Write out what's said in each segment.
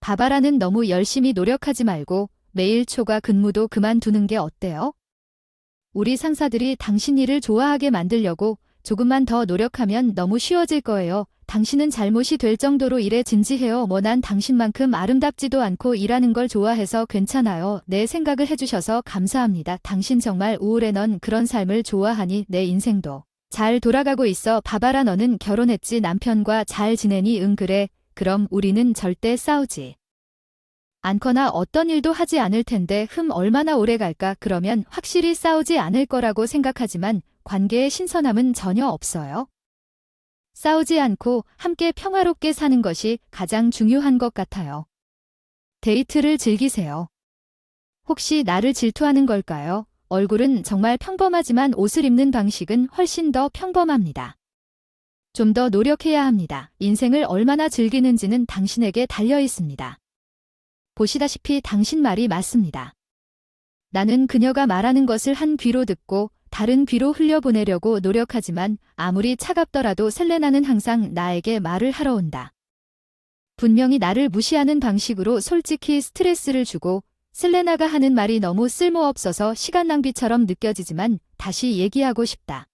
바바라는 너무 열심히 노력하지 말고 매일 초과 근무도 그만두는 게 어때요? 우리 상사들이 당신 일을 좋아하게 만들려고 조금만 더 노력하면 너무 쉬워질 거예요. 당신은 잘못이 될 정도로 일에 진지해요. 난 당신만큼 아름답지도 않고 일하는 걸 좋아해서 괜찮아요. 내 생각을 해주셔서 감사합니다. 당신 정말 우울해. 넌 그런 삶을 좋아하니? 내 인생도 잘 돌아가고 있어. 바바라, 너는 결혼했지? 남편과 잘 지내니? 응, 그래. 그럼 우리는 절대 싸우지 않거나 어떤 일도 하지 않을 텐데. 얼마나 오래 갈까? 그러면 확실히 싸우지 않을 거라고 생각하지만 관계의 신선함은 전혀 없어요. 싸우지 않고 함께 평화롭게 사는 것이 가장 중요한 것 같아요. 데이트를 즐기세요. 혹시 나를 질투하는 걸까요? 얼굴은 정말 평범하지만 옷을 입는 방식은 훨씬 더 평범합니다. 좀 더 노력해야 합니다. 인생을 얼마나 즐기는지는 당신에게 달려 있습니다. 보시다시피 당신 말이 맞습니다. 나는 그녀가 말하는 것을 한 귀로 듣고 다른 귀로 흘려보내려고 노력하지만 아무리 차갑더라도 셀레나는 항상 나에게 말을 하러 온다. 분명히 나를 무시하는 방식으로 솔직히 스트레스를 주고, 셀레나가 하는 말이 너무 쓸모없어서 시간 낭비처럼 느껴지지만 다시 얘기하고 싶다.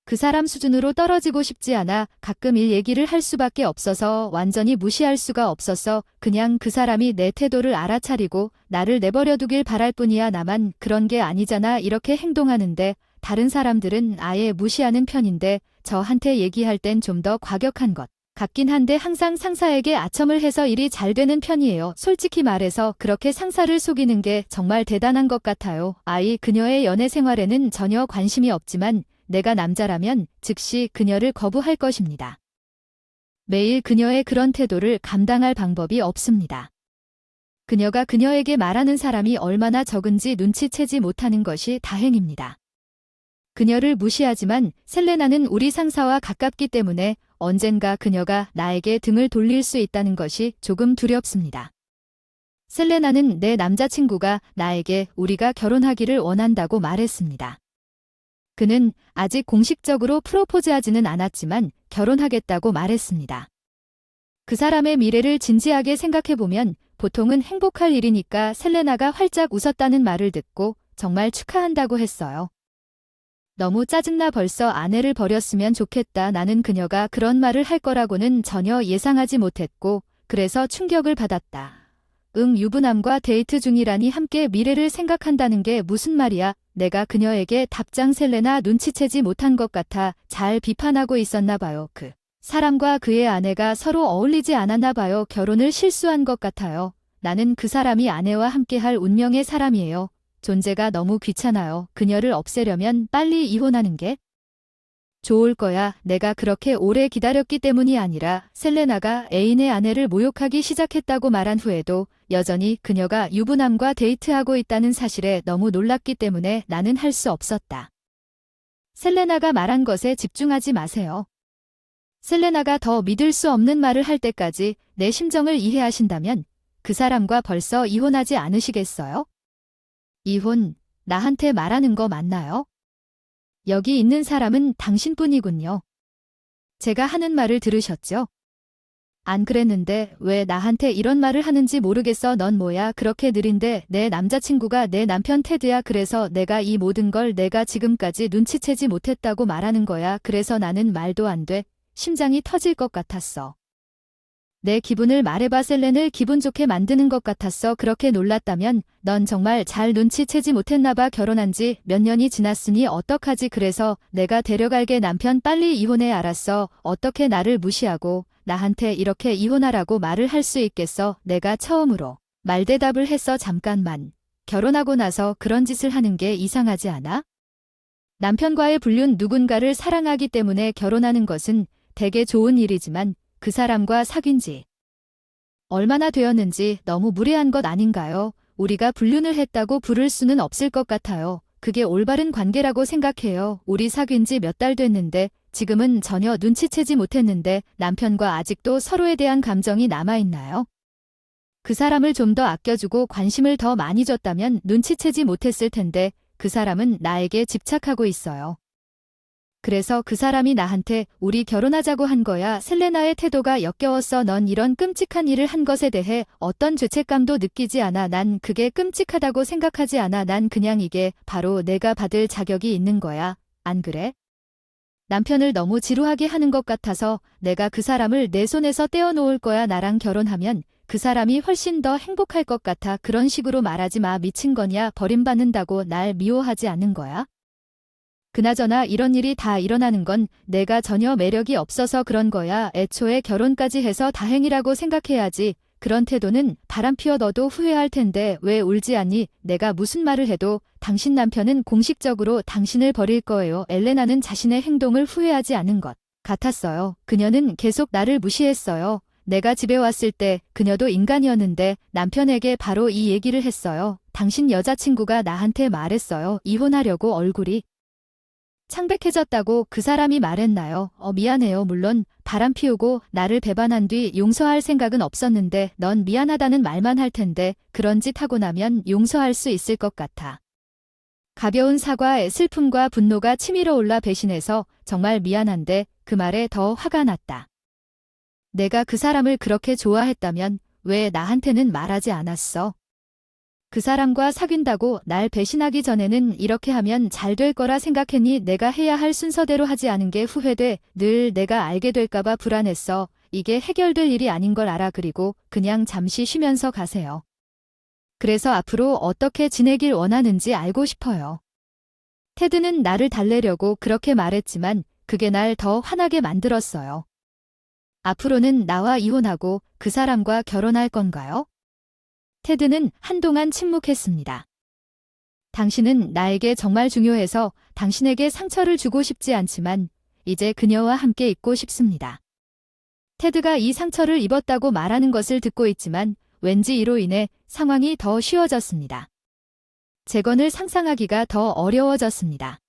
그 사람 수준으로 떨어지고 싶지 않아. 가끔 일 얘기를 할 수밖에 없어서 완전히 무시할 수가 없었어. 그냥 그 사람이 내 태도를 알아차리고 나를 내버려두길 바랄 뿐이야. 나만 그런 게 아니잖아. 이렇게 행동하는데 다른 사람들은 아예 무시하는 편인데 저한테 얘기할 땐 좀 더 과격한 것 같긴 한데 항상 상사에게 아첨을 해서 일이 잘 되는 편이에요. 솔직히 말해서 그렇게 상사를 속이는 게 정말 대단한 것 같아요. 그녀의 연애 생활에는 전혀 관심이 없지만 내가 남자라면 즉시 그녀를 거부할 것입니다. 매일 그녀의 그런 태도를 감당할 방법이 없습니다. 그녀가 그녀에게 말하는 사람이 얼마나 적은지 눈치채지 못하는 것이 다행입니다. 그녀를 무시하지만 셀레나는 우리 상사와 가깝기 때문에 언젠가 그녀가 나에게 등을 돌릴 수 있다는 것이 조금 두렵습니다. 셀레나는 내 남자친구가 나에게 우리가 결혼하기를 원한다고 말했습니다. 그는 아직 공식적으로 프로포즈하지는 않았지만 결혼하겠다고 말했습니다. 그 사람의 미래를 진지하게 생각해보면 보통은 행복할 일이니까. 셀레나가 활짝 웃었다는 말을 듣고 정말 축하한다고 했어요. 너무 짜증나. 벌써 아내를 버렸으면 좋겠다. 나는 그녀가 그런 말을 할 거라고는 전혀 예상하지 못했고 그래서 충격을 받았다. 유부남과 데이트 중이라니. 함께 미래를 생각한다는 게 무슨 말이야? 내가 그녀에게 답장 셀레나 눈치채지 못한 것 같아. 잘 비판하고 있었나 봐요. 그 사람과 그의 아내가 서로 어울리지 않았나 봐요. 결혼을 실수한 것 같아요. 나는 그 사람이 아내와 함께할 운명의 사람이에요. 존재가 너무 귀찮아요. 그녀를 없애려면 빨리 이혼하는 게 좋을 거야. 내가 그렇게 오래 기다렸기 때문이 아니라 셀레나가 애인의 아내를 모욕하기 시작했다고 말한 후에도 여전히 그녀가 유부남과 데이트하고 있다는 사실에 너무 놀랐기 때문에 나는 할 수 없었다. 셀레나가 말한 것에 집중하지 마세요. 셀레나가 더 믿을 수 없는 말을 할 때까지 내 심정을 이해하신다면 그 사람과 벌써 이혼하지 않으시겠어요? 이혼, 나한테 말하는 거 맞나요? 여기 있는 사람은 당신뿐이군요. 제가 하는 말을 들으셨죠? 안 그랬는데 왜 나한테 이런 말을 하는지 모르겠어. 넌 뭐야? 그렇게 느린데 내 남자친구가 내 남편 테드야. 그래서 내가 이 모든 걸 내가 지금까지 눈치채지 못했다고 말하는 거야. 그래서 나는 말도 안 돼. 심장이 터질 것 같았어. 내 기분을 말해봐. 셀렌을 기분 좋게 만드는 것 같았어. 그렇게 놀랐다면 넌 정말 잘 눈치채지 못했나 봐. 결혼한 지 몇 년이 지났으니 어떡하지? 그래서 내가 데려갈게. 남편 빨리 이혼해. 알았어. 어떻게 나를 무시하고 나한테 이렇게 이혼하라고 말을 할 수 있겠어? 내가 처음으로 말대답을 했어. 잠깐만. 결혼하고 나서 그런 짓을 하는 게 이상하지 않아? 남편과의 불륜, 누군가를 사랑하기 때문에 결혼하는 것은 되게 좋은 일이지만 그 사람과 사귄 지 얼마나 되었는지 너무 무례한 것 아닌가요? 우리가 불륜을 했다고 부를 수는 없을 것 같아요. 그게 올바른 관계라고 생각해요. 우리 사귄 지 몇 달 됐는데 지금은 전혀 눈치채지 못했는데 남편과 아직도 서로에 대한 감정이 남아있나요? 그 사람을 좀 더 아껴주고 관심을 더 많이 줬다면 눈치채지 못했을 텐데 그 사람은 나에게 집착하고 있어요. 그래서 그 사람이 나한테 우리 결혼하자고 한 거야. 셀레나의 태도가 역겨웠어. 넌 이런 끔찍한 일을 한 것에 대해 어떤 죄책감도 느끼지 않아. 난 그게 끔찍하다고 생각하지 않아. 난 그냥 이게 바로 내가 받을 자격이 있는 거야. 안 그래? 남편을 너무 지루하게 하는 것 같아서 내가 그 사람을 내 손에서 떼어놓을 거야. 나랑 결혼하면 그 사람이 훨씬 더 행복할 것 같아. 그런 식으로 말하지 마. 미친 거냐? 버림받는다고 날 미워하지 않는 거야? 그나저나 이런 일이 다 일어나는 건 내가 전혀 매력이 없어서 그런 거야. 애초에 결혼까지 해서 다행이라고 생각해야지. 그런 태도는 바람피워 너도 후회할 텐데 왜 울지 않니? 내가 무슨 말을 해도 당신 남편은 공식적으로 당신을 버릴 거예요. 엘레나는 자신의 행동을 후회하지 않은 것 같았어요. 그녀는 계속 나를 무시했어요. 내가 집에 왔을 때 그녀도 인간이었는데 남편에게 바로 이 얘기를 했어요. 당신 여자친구가 나한테 말했어요. 이혼하려고. 얼굴이 창백해졌다고 그 사람이 말했나요? 미안해요. 물론 바람 피우고 나를 배반한 뒤 용서할 생각은 없었는데 넌 미안하다는 말만 할 텐데 그런 짓 하고 나면 용서할 수 있을 것 같아. 가벼운 사과에 슬픔과 분노가 치밀어 올라 배신해서 정말 미안한데 그 말에 더 화가 났다. 내가 그 사람을 그렇게 좋아했다면 왜 나한테는 말하지 않았어? 그 사람과 사귄다고 날 배신하기 전에는 이렇게 하면 잘 될 거라 생각했니? 내가 해야 할 순서대로 하지 않은 게 후회돼. 늘 내가 알게 될까봐 불안했어. 이게 해결될 일이 아닌 걸 알아. 그리고 그냥 잠시 쉬면서 가세요. 그래서 앞으로 어떻게 지내길 원하는지 알고 싶어요. 테드는 나를 달래려고 그렇게 말했지만 그게 날 더 화나게 만들었어요. 앞으로는 나와 이혼하고 그 사람과 결혼할 건가요? 테드는 한동안 침묵했습니다. 당신은 나에게 정말 중요해서 당신에게 상처를 주고 싶지 않지만 이제 그녀와 함께 있고 싶습니다. 테드가 이 상처를 입었다고 말하는 것을 듣고 있지만 왠지 이로 인해 상황이 더 쉬워졌습니다. 재건을 상상하기가 더 어려워졌습니다.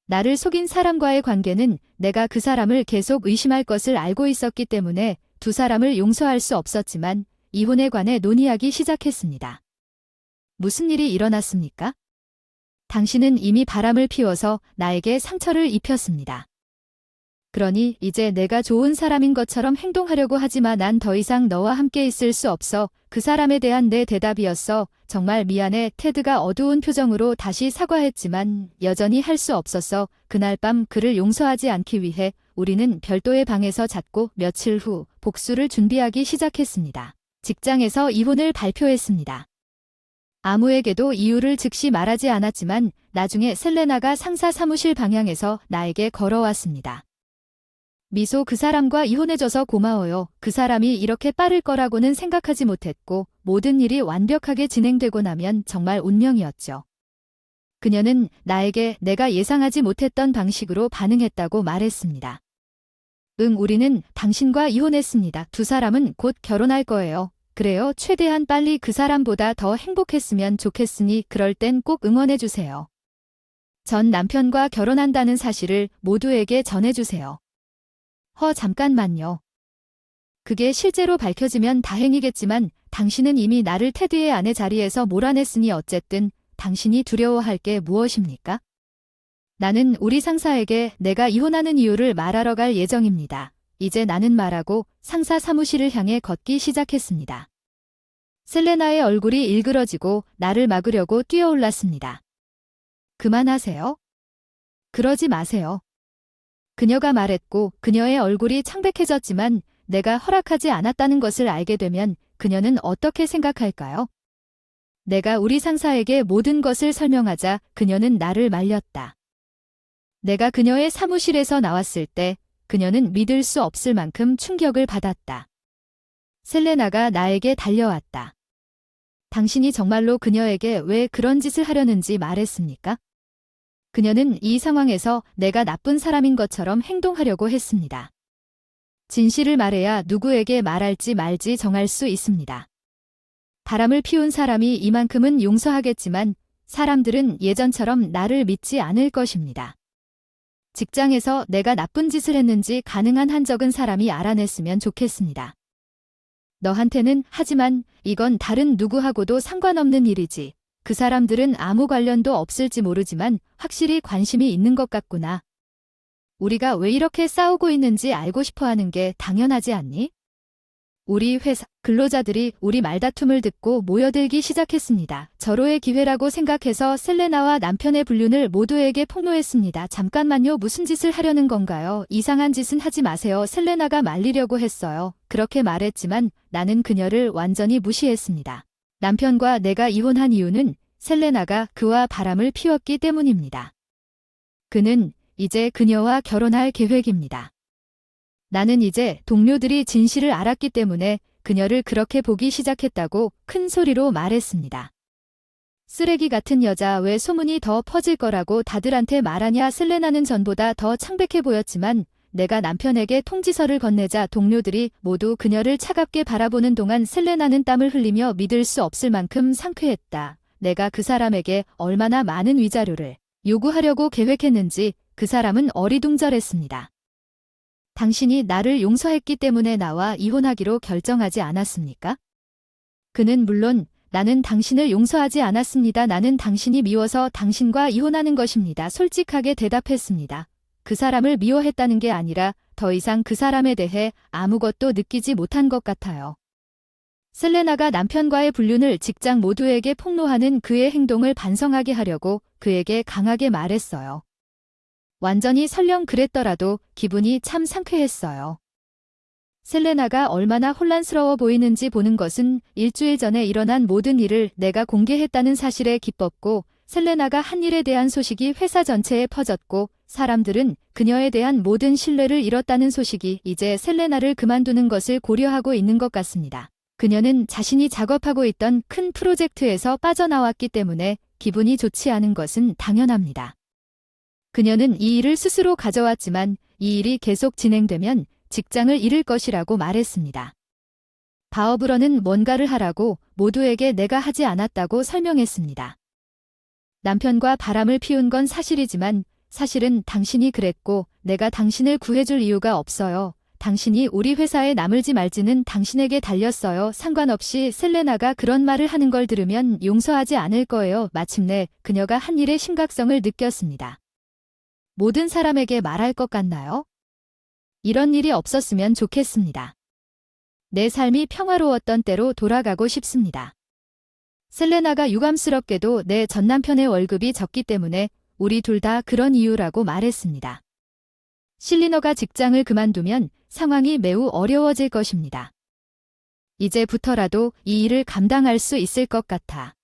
나를 속인 사람과의 관계는 내가 그 사람을 계속 의심할 것을 알고 있었기 때문에 두 사람을 용서할 수 없었지만 이혼에 관해 논의하기 시작했습니다. 무슨 일이 일어났습니까? 당신은 이미 바람을 피워서 나에게 상처를 입혔습니다. 그러니 이제 내가 좋은 사람인 것처럼 행동하려고 하지 마. 난 더 이상 너와 함께 있을 수 없어. 그 사람에 대한 내 대답이었어. 정말 미안해. 테드가 어두운 표정으로 다시 사과했지만 여전히 할 수 없었어. 그날 밤 그를 용서하지 않기 위해 우리는 별도의 방에서 잤고 며칠 후 복수를 준비하기 시작했습니다. 직장에서 이혼을 발표했습니다. 아무에게도 이유를 즉시 말하지 않았지만 나중에 셀레나가 상사 사무실 방향에서 나에게 걸어왔습니다. 미소 그 사람과 이혼해줘서 고마워요. 그 사람이 이렇게 빠를 거라고는 생각하지 못했고 모든 일이 완벽하게 진행되고 나면 정말 운명이었죠. 그녀는 나에게 내가 예상하지 못했던 방식으로 반응했다고 말했습니다. 우리는 당신과 이혼했습니다. 두 사람은 곧 결혼할 거예요. 그래요. 최대한 빨리 그 사람보다 더 행복했으면 좋겠으니 그럴 땐 꼭 응원해주세요. 전 남편과 결혼한다는 사실을 모두에게 전해주세요. 잠깐만요. 그게 실제로 밝혀지면 다행이겠지만 당신은 이미 나를 테드의 아내 자리에서 몰아냈으니 어쨌든 당신이 두려워할 게 무엇입니까? 나는 우리 상사에게 내가 이혼하는 이유를 말하러 갈 예정입니다. 이제 나는 말하고 상사 사무실을 향해 걷기 시작했습니다. 셀레나의 얼굴이 일그러지고 나를 막으려고 뛰어올랐습니다. 그만하세요. 그러지 마세요. 그녀가 말했고 그녀의 얼굴이 창백해졌지만 내가 허락하지 않았다는 것을 알게 되면 그녀는 어떻게 생각할까요? 내가 우리 상사에게 모든 것을 설명하자 그녀는 나를 말렸다. 내가 그녀의 사무실에서 나왔을 때 그녀는 믿을 수 없을 만큼 충격을 받았다. 셀레나가 나에게 달려왔다. 당신이 정말로 그녀에게 왜 그런 짓을 하려는지 말했습니까? 그녀는 이 상황에서 내가 나쁜 사람인 것처럼 행동하려고 했습니다. 진실을 말해야 누구에게 말할지 말지 정할 수 있습니다. 바람을 피운 사람이 이만큼은 용서하겠지만 사람들은 예전처럼 나를 믿지 않을 것입니다. 직장에서 내가 나쁜 짓을 했는지 가능한 한 적은 사람이 알아냈으면 좋겠습니다. 너한테는 하지만 이건 다른 누구하고도 상관없는 일이지. 그 사람들은 아무 관련도 없을지 모르지만 확실히 관심이 있는 것 같구나. 우리가 왜 이렇게 싸우고 있는지 알고 싶어 하는 게 당연하지 않니? 우리 회사 근로자들이 우리 말다툼을 듣고 모여들기 시작했습니다. 절호의 기회라고 생각해서 셀레나와 남편의 불륜을 모두에게 폭로했습니다. 잠깐만요. 무슨 짓을 하려는 건가요? 이상한 짓은 하지 마세요. 셀레나가 말리려고 했어요. 그렇게 말했지만 나는 그녀를 완전히 무시했습니다. 남편과 내가 이혼한 이유는 셀레나가 그와 바람을 피웠기 때문입니다. 그는 이제 그녀와 결혼할 계획입니다. 나는 이제 동료들이 진실을 알았기 때문에 그녀를 그렇게 보기 시작했다고 큰 소리로 말했습니다. 쓰레기 같은 여자, 왜 소문이 더 퍼질 거라고 다들한테 말하냐? 셀레나는 전보다 더 창백해 보였지만 내가 남편에게 통지서를 건네자 동료들이 모두 그녀를 차갑게 바라보는 동안 셀레나는 땀을 흘리며 믿을 수 없을 만큼 상쾌했다. 내가 그 사람에게 얼마나 많은 위자료를 요구하려고 계획했는지 그 사람은 어리둥절했습니다. 당신이 나를 용서했기 때문에 나와 이혼하기로 결정하지 않았습니까? 그는 물론 나는 당신을 용서하지 않았습니다. 나는 당신이 미워서 당신과 이혼하는 것입니다. 솔직하게 대답했습니다. 그 사람을 미워했다는 게 아니라 더 이상 그 사람에 대해 아무것도 느끼지 못한 것 같아요. 셀레나가 남편과의 불륜을 직장 모두에게 폭로하는 그의 행동을 반성하게 하려고 그에게 강하게 말했어요. 완전히 설령 그랬더라도 기분이 참 상쾌했어요. 셀레나가 얼마나 혼란스러워 보이는지 보는 것은 일주일 전에 일어난 모든 일을 내가 공개했다는 사실에 기뻤고, 셀레나가 한 일에 대한 소식이 회사 전체에 퍼졌고, 사람들은 그녀에 대한 모든 신뢰를 잃었다는 소식이 이제 셀레나를 그만두는 것을 고려하고 있는 것 같습니다. 그녀는 자신이 작업하고 있던 큰 프로젝트에서 빠져나왔기 때문에 기분이 좋지 않은 것은 당연합니다. 그녀는 이 일을 스스로 가져왔지만 이 일이 계속 진행되면 직장을 잃을 것이라고 말했습니다. 바업으로는 뭔가를 하라고 모두에게 내가 하지 않았다고 설명했습니다. 남편과 바람을 피운 건 사실이지만 사실은 당신이 그랬고 내가 당신을 구해줄 이유가 없어요. 당신이 우리 회사에 남을지 말지는 당신에게 달렸어요. 상관없이 셀레나가 그런 말을 하는 걸 들으면 용서하지 않을 거예요. 마침내 그녀가 한 일의 심각성을 느꼈습니다. 모든 사람에게 말할 것 같나요? 이런 일이 없었으면 좋겠습니다. 내 삶이 평화로웠던 때로 돌아가고 싶습니다. 셀레나가 유감스럽게도 내 전남편의 월급이 적기 때문에 우리 둘 다 그런 이유라고 말했습니다. 실리너가 직장을 그만두면 상황이 매우 어려워질 것입니다. 이제부터라도 이 일을 감당할 수 있을 것 같아.